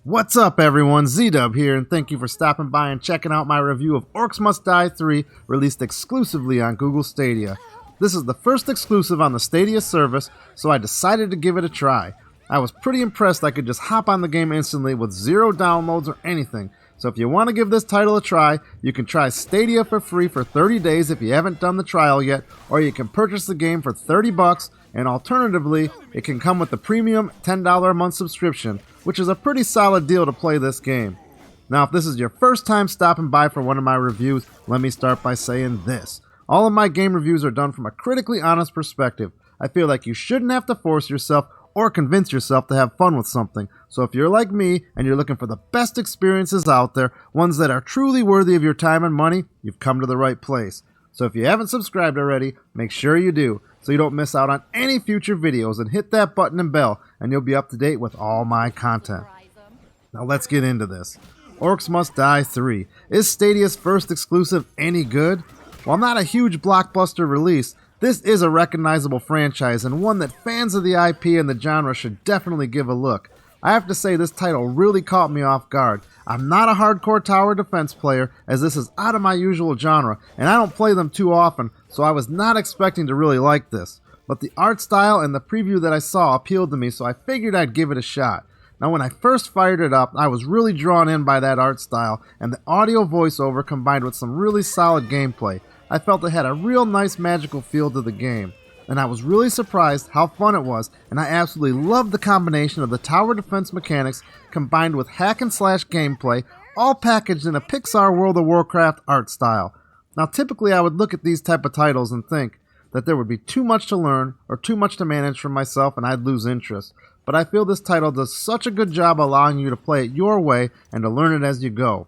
What's up everyone, Z-Dub here, and thank you for stopping by and checking out my review of Orcs Must Die 3, released exclusively on Google Stadia. This is the first exclusive on the Stadia service, so I decided to give it a try. I was pretty impressed I could just hop on the game instantly with zero downloads or anything. So if you want to give this title a try, you can try Stadia for free for 30 days if you haven't done the trial yet, or you can purchase the game for $30, and alternatively, it can come with the premium $10 a month subscription, which is a pretty solid deal to play this game. Now, if this is your first time stopping by for one of my reviews, let me start by saying this. All of my game reviews are done from a critically honest perspective. I feel like you shouldn't have to force yourself or convince yourself to have fun with something. So if you're like me and you're looking for the best experiences out there, ones that are truly worthy of your time and money, you've come to the right place. So if you haven't subscribed already, make sure you do, so you don't miss out on any future videos, and hit that button and bell and you'll be up to date with all my content. Now let's get into this. Orcs Must Die 3. Is Stadia's first exclusive any good? While not a huge blockbuster release, this is a recognizable franchise and one that fans of the IP and the genre should definitely give a look. I have to say this title really caught me off guard. I'm not a hardcore tower defense player, as this is out of my usual genre and I don't play them too often, so I was not expecting to really like this. But the art style and the preview that I saw appealed to me, so I figured I'd give it a shot. Now when I first fired it up, I was really drawn in by that art style and the audio voiceover combined with some really solid gameplay. I felt it had a real nice magical feel to the game, and I was really surprised how fun it was, and I absolutely loved the combination of the tower defense mechanics combined with hack and slash gameplay, all packaged in a Pixar World of Warcraft art style. Now typically I would look at these type of titles and think that there would be too much to learn or too much to manage for myself and I'd lose interest, but I feel this title does such a good job allowing you to play it your way and to learn it as you go.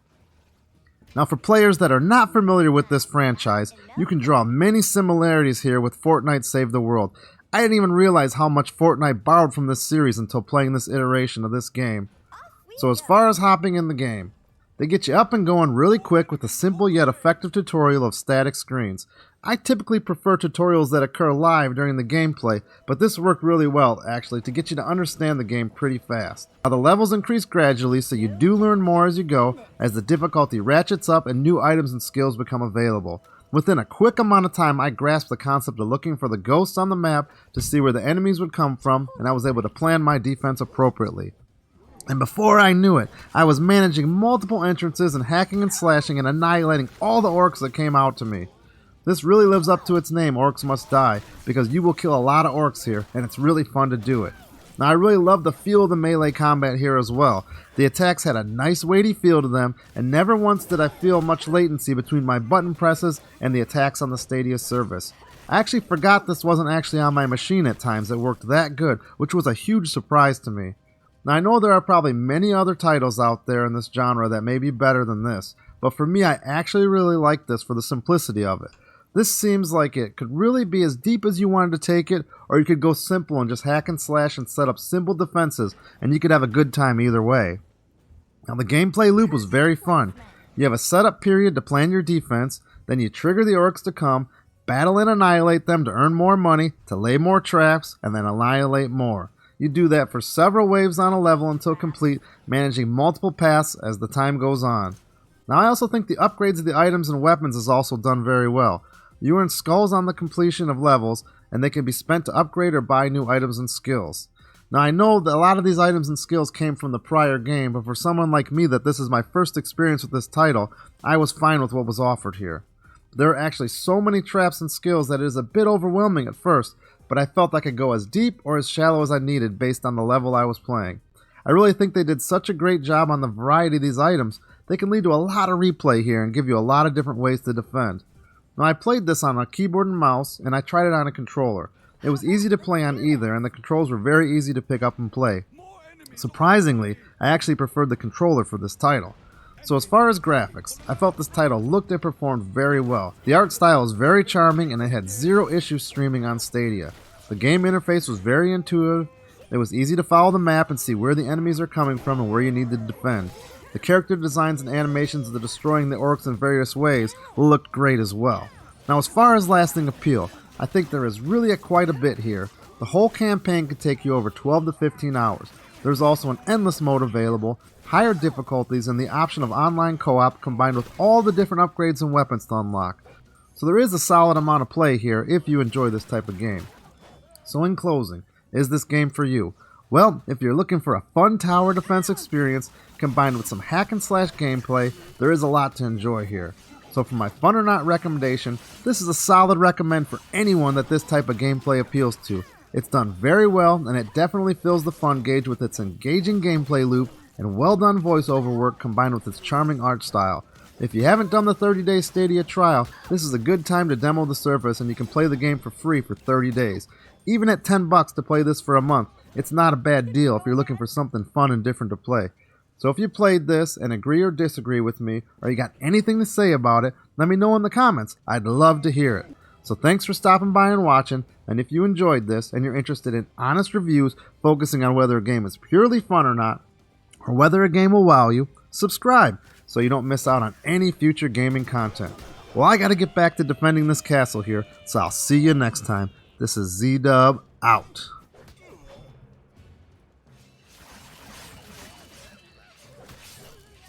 Now for players that are not familiar with this franchise, you can draw many similarities here with Fortnite Save the World. I didn't even realize how much Fortnite borrowed from this series until playing this iteration of this game. So as far as hopping in the game, they get you up and going really quick with a simple yet effective tutorial of static screens. I typically prefer tutorials that occur live during the gameplay, but this worked really well actually to get you to understand the game pretty fast. Now the levels increase gradually, so you do learn more as you go as the difficulty ratchets up and new items and skills become available. Within a quick amount of time I grasped the concept of looking for the ghosts on the map to see where the enemies would come from, and I was able to plan my defense appropriately. And before I knew it, I was managing multiple entrances and hacking and slashing and annihilating all the orcs that came out to me. This really lives up to its name, Orcs Must Die, because you will kill a lot of orcs here, and it's really fun to do it. Now I really love the feel of the melee combat here as well. The attacks had a nice weighty feel to them, and never once did I feel much latency between my button presses and the attacks on the Stadia service. I actually forgot this wasn't actually on my machine at times. It worked that good, which was a huge surprise to me. Now I know there are probably many other titles out there in this genre that may be better than this, but for me I actually really like this for the simplicity of it. This seems like it could really be as deep as you wanted to take it, or you could go simple and just hack and slash and set up simple defenses, and you could have a good time either way. Now the gameplay loop was very fun. You have a setup period to plan your defense, then you trigger the orcs to come, battle and annihilate them to earn more money, to lay more traps, and then annihilate more. You do that for several waves on a level until complete, managing multiple paths as the time goes on. Now I also think the upgrades of the items and weapons is also done very well. You earn skulls on the completion of levels, and they can be spent to upgrade or buy new items and skills. Now I know that a lot of these items and skills came from the prior game, but for someone like me that this is my first experience with this title, I was fine with what was offered here. There are actually so many traps and skills that it is a bit overwhelming at first, but I felt I could go as deep or as shallow as I needed based on the level I was playing. I really think they did such a great job on the variety of these items, they can lead to a lot of replay here and give you a lot of different ways to defend. Now I played this on a keyboard and mouse, and I tried it on a controller. It was easy to play on either, and the controls were very easy to pick up and play. Surprisingly, I actually preferred the controller for this title. So as far as graphics, I felt this title looked and performed very well. The art style is very charming, and it had zero issues streaming on Stadia. The game interface was very intuitive. It was easy to follow the map and see where the enemies are coming from and where you need to defend. The character designs and animations of the destroying the orcs in various ways looked great as well. Now as far as lasting appeal, I think there is really quite a bit here. The whole campaign could take you over 12 to 15 hours. There's also an endless mode available, higher difficulties, and the option of online co-op combined with all the different upgrades and weapons to unlock. So there is a solid amount of play here if you enjoy this type of game. So in closing, is this game for you? Well, if you're looking for a fun tower defense experience combined with some hack and slash gameplay, there is a lot to enjoy here. So for my fun or not recommendation, this is a solid recommend for anyone that this type of gameplay appeals to. It's done very well, and it definitely fills the fun gauge with its engaging gameplay loop and well done voiceover work combined with its charming art style. If you haven't done the 30-day Stadia trial, this is a good time to demo the service and you can play the game for free for 30 days. Even at $10 to play this for a month, it's not a bad deal if you're looking for something fun and different to play. So if you played this and agree or disagree with me, or you got anything to say about it, let me know in the comments. I'd love to hear it. So thanks for stopping by and watching, and if you enjoyed this and you're interested in honest reviews focusing on whether a game is purely fun or not, or whether a game will wow you, subscribe so you don't miss out on any future gaming content. Well, I gotta get back to defending this castle here, so I'll see you next time. This is Z-Dub out.